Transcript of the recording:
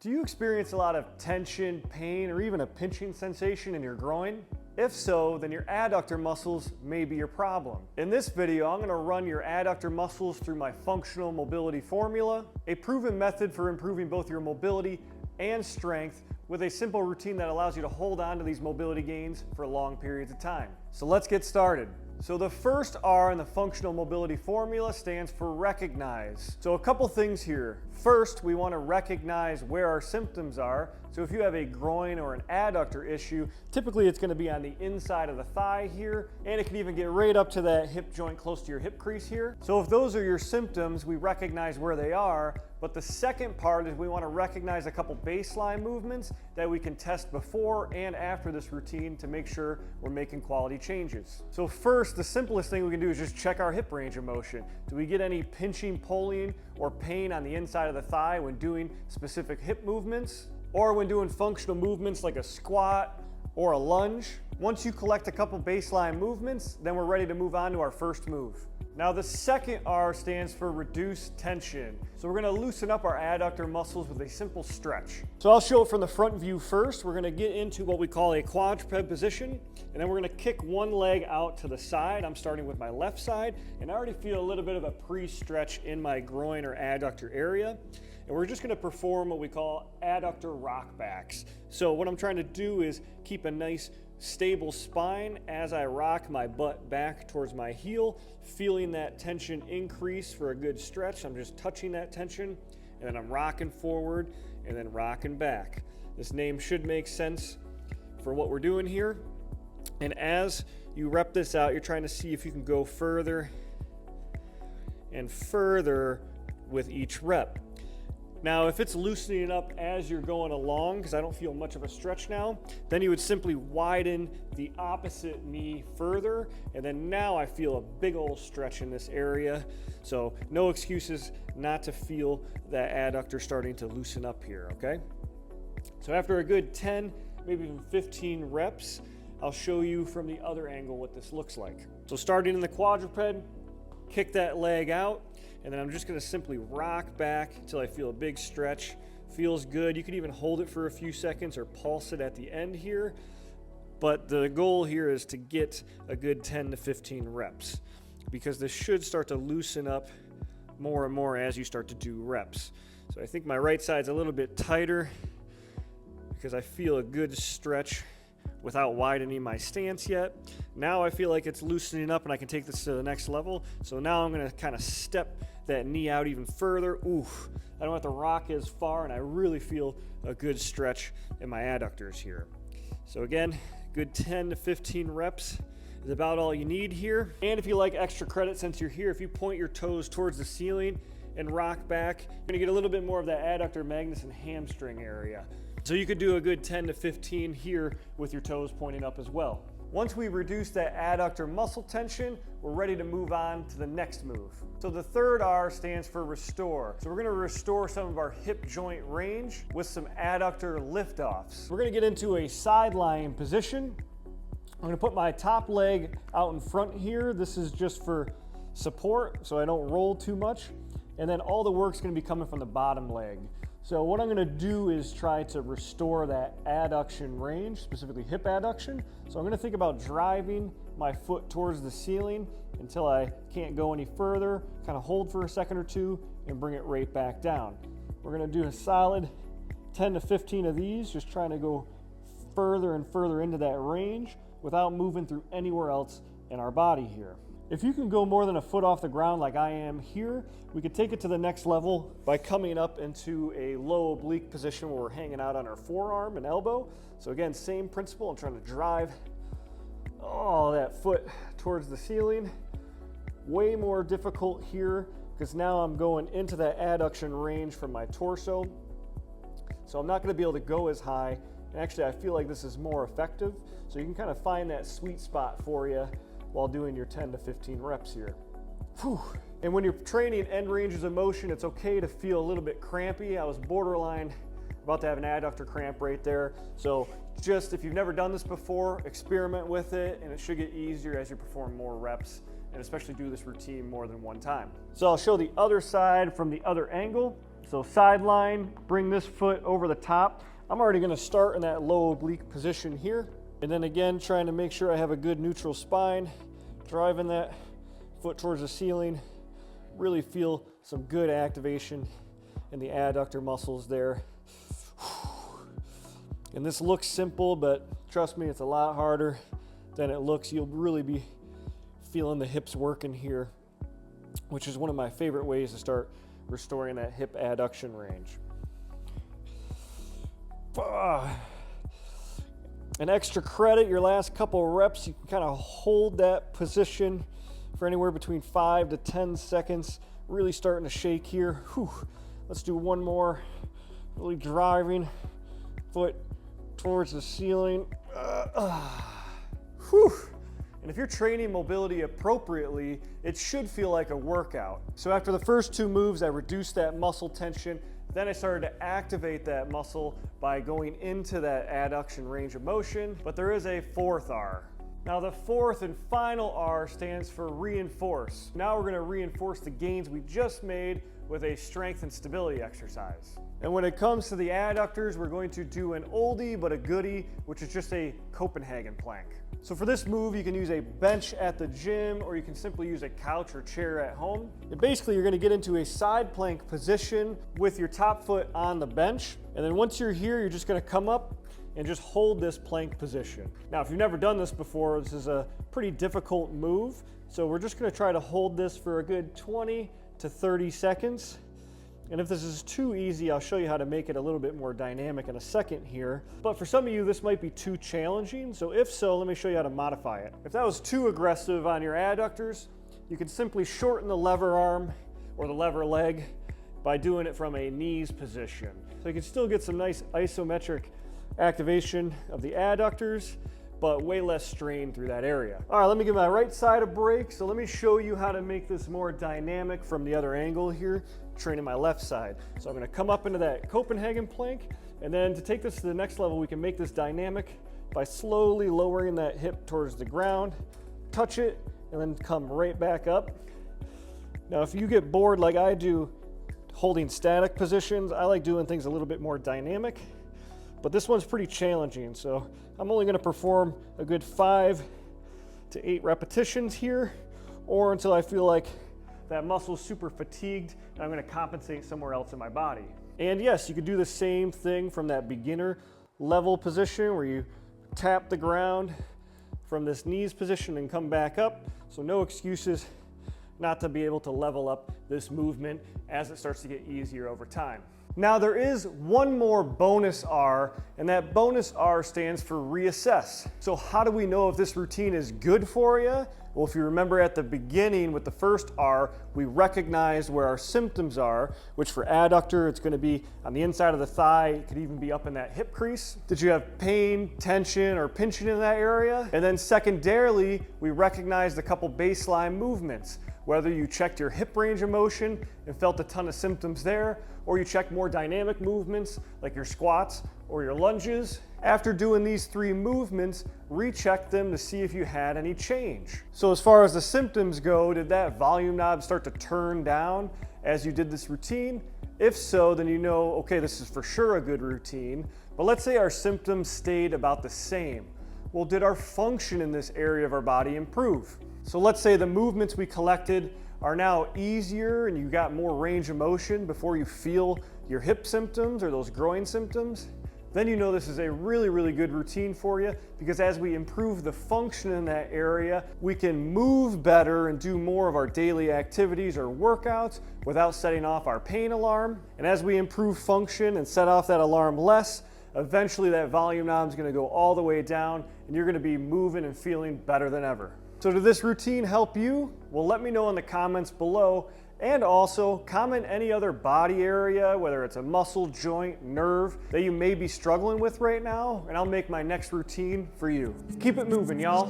Do you experience a lot of tension, pain, or even a pinching sensation in your groin? If so, then your adductor muscles may be your problem. In this video, I'm going to run your adductor muscles through my functional mobility formula, a proven method for improving both your mobility and strength with a simple routine that allows you to hold on to these mobility gains for long periods of time. So let's get started. So the first R in the functional mobility formula stands for recognize. So a couple things here. First, we want to recognize where our symptoms are. So if you have a groin or an adductor issue, typically it's going to be on the inside of the thigh here, and it can even get right up to that hip joint close to your hip crease here. So if those are your symptoms, we recognize where they are. But the second part is we want to recognize a couple baseline movements that we can test before and after this routine to make sure we're making quality changes. So first, the simplest thing we can do is just check our hip range of motion. Do we get any pinching, pulling, or pain on the inside of the thigh when doing specific hip movements? Or when doing functional movements like a squat or a lunge? Once you collect a couple baseline movements, then we're ready to move on to our first move. Now the second R stands for reduce tension. So we're going to loosen up our adductor muscles with a simple stretch. So I'll show it from the front view first. We're going to get into what we call a quadruped position, and then we're going to kick one leg out to the side. I'm starting with my left side, and I already feel a little bit of a pre-stretch in my groin or adductor area. And we're just going to perform what we call adductor rockbacks. So what I'm trying to do is keep a nice stable spine as I rock my butt back towards my heel, feeling that tension increase for a good stretch. I'm just touching that tension, and then I'm rocking forward and then rocking back. This name should make sense for what we're doing here. And as you rep this out, you're trying to see if you can go further and further with each rep. Now, if it's loosening up as you're going along, because I don't feel much of a stretch now, then you would simply widen the opposite knee further, and then now I feel a big old stretch in this area. So no excuses not to feel that adductor starting to loosen up here, okay? So after a good 10, maybe even 15 reps, I'll show you from the other angle what this looks like. So starting in the quadruped, kick that leg out, and then I'm just going to simply rock back until I feel a big stretch. Feels good. You can even hold it for a few seconds or pulse it at the end here. But the goal here is to get a good 10 to 15 reps, because this should start to loosen up more and more as you start to do reps. So I think my right side's a little bit tighter because I feel a good stretch without widening my stance yet. Now I feel like it's loosening up and I can take this to the next level. So now I'm going to kind of step that knee out even further. Ooh, I don't have to rock as far, and I really feel a good stretch in my adductors here. So again, good 10 to 15 reps is about all you need here. And if you like extra credit since you're here, if you point your toes towards the ceiling and rock back, you're going to get a little bit more of that adductor magnus and hamstring area. So you could do a good 10 to 15 here with your toes pointing up as well. Once we reduce that adductor muscle tension, we're ready to move on to the next move. So the third R stands for restore. So we're going to restore some of our hip joint range with some adductor liftoffs. We're going to get into a side lying position. I'm going to put my top leg out in front here. This is just for support so I don't roll too much. And then all the work's going to be coming from the bottom leg. So what I'm going to do is try to restore that adduction range, specifically hip adduction. So I'm going to think about driving my foot towards the ceiling until I can't go any further, kind of hold for a second or two and bring it right back down. We're going to do a solid 10 to 15 of these, just trying to go further and further into that range without moving through anywhere else in our body here. If you can go more than a foot off the ground like I am here, we could take it to the next level by coming up into a low oblique position where we're hanging out on our forearm and elbow. So again, same principle. I'm trying to drive that foot towards the ceiling. Way more difficult here because now I'm going into that adduction range from my torso. So I'm not going to be able to go as high. And actually, I feel like this is more effective. So you can kind of find that sweet spot for you while doing your 10 to 15 reps here. Whew. And when you're training end ranges of motion, it's okay to feel a little bit crampy. I was borderline about to have an adductor cramp right there. So just, if you've never done this before, experiment with it, and it should get easier as you perform more reps, and especially do this routine more than one time. So I'll show the other side from the other angle. So sideline, bring this foot over the top. I'm already gonna start in that low oblique position here. And then again, trying to make sure I have a good neutral spine, driving that foot towards the ceiling. Really feel some good activation in the adductor muscles there. And this looks simple, but trust me, it's a lot harder than it looks. You'll really be feeling the hips working here, which is one of my favorite ways to start restoring that hip adduction range. An extra credit, your last couple reps, you can kind of hold that position for anywhere between 5 to 10 seconds. Really starting to shake here. Whew. Let's do one more. Really driving foot towards the ceiling. Whew. And if you're training mobility appropriately, it should feel like a workout. So after the first 2 moves, I reduced that muscle tension. Then I started to activate that muscle by going into that adduction range of motion. But there is a 4th R. Now the 4th and final R stands for reinforce. Now we're gonna reinforce the gains we just made with a strength and stability exercise. And when it comes to the adductors, we're going to do an oldie but a goodie, which is just a Copenhagen plank. So for this move, you can use a bench at the gym, or you can simply use a couch or chair at home. And basically, you're gonna get into a side plank position with your top foot on the bench. And then once you're here, you're just gonna come up and just hold this plank position. Now, if you've never done this before, this is a pretty difficult move. So we're just gonna try to hold this for a good 20 to 30 seconds. And if this is too easy, I'll show you how to make it a little bit more dynamic in a second here. But for some of you, this might be too challenging. So if so, let me show you how to modify it. If that was too aggressive on your adductors, you can simply shorten the lever arm or the lever leg by doing it from a knees position. So you can still get some nice isometric activation of the adductors, but way less strain through that area. All right, let me give my right side a break. So let me show you how to make this more dynamic from the other angle here, training my left side. So I'm gonna come up into that Copenhagen plank, and then to take this to the next level, we can make this dynamic by slowly lowering that hip towards the ground, touch it, and then come right back up. Now, if you get bored like I do holding static positions, I like doing things a little bit more dynamic, but this one's pretty challenging. So I'm only gonna perform a good 5 to 8 repetitions here, or until I feel like that muscle's super fatigued and I'm gonna compensate somewhere else in my body. And yes, you could do the same thing from that beginner level position where you tap the ground from this knees position and come back up. So no excuses not to be able to level up this movement as it starts to get easier over time. Now there is one more bonus R, and that bonus R stands for reassess. So how do we know if this routine is good for you? Well, if you remember at the beginning with the first R, we recognized where our symptoms are, which for adductor, it's gonna be on the inside of the thigh. It could even be up in that hip crease. Did you have pain, tension, or pinching in that area? And then secondarily, we recognized a couple baseline movements. Whether you checked your hip range of motion and felt a ton of symptoms there, or you checked more dynamic movements like your squats or your lunges. After doing these 3 movements, recheck them to see if you had any change. So as far as the symptoms go, did that volume knob start to turn down as you did this routine? If so, then you know, okay, this is for sure a good routine. But let's say our symptoms stayed about the same. Well, did our function in this area of our body improve? So let's say the movements we collected are now easier and you got more range of motion before you feel your hip symptoms or those groin symptoms. Then you know this is a really, really good routine for you, because as we improve the function in that area, we can move better and do more of our daily activities or workouts without setting off our pain alarm. And as we improve function and set off that alarm less, eventually that volume knob is going to go all the way down and you're going to be moving and feeling better than ever. So did this routine help you? Well, let me know in the comments below, and also comment any other body area, whether it's a muscle, joint, nerve, that you may be struggling with right now, and I'll make my next routine for you. Keep it moving, y'all.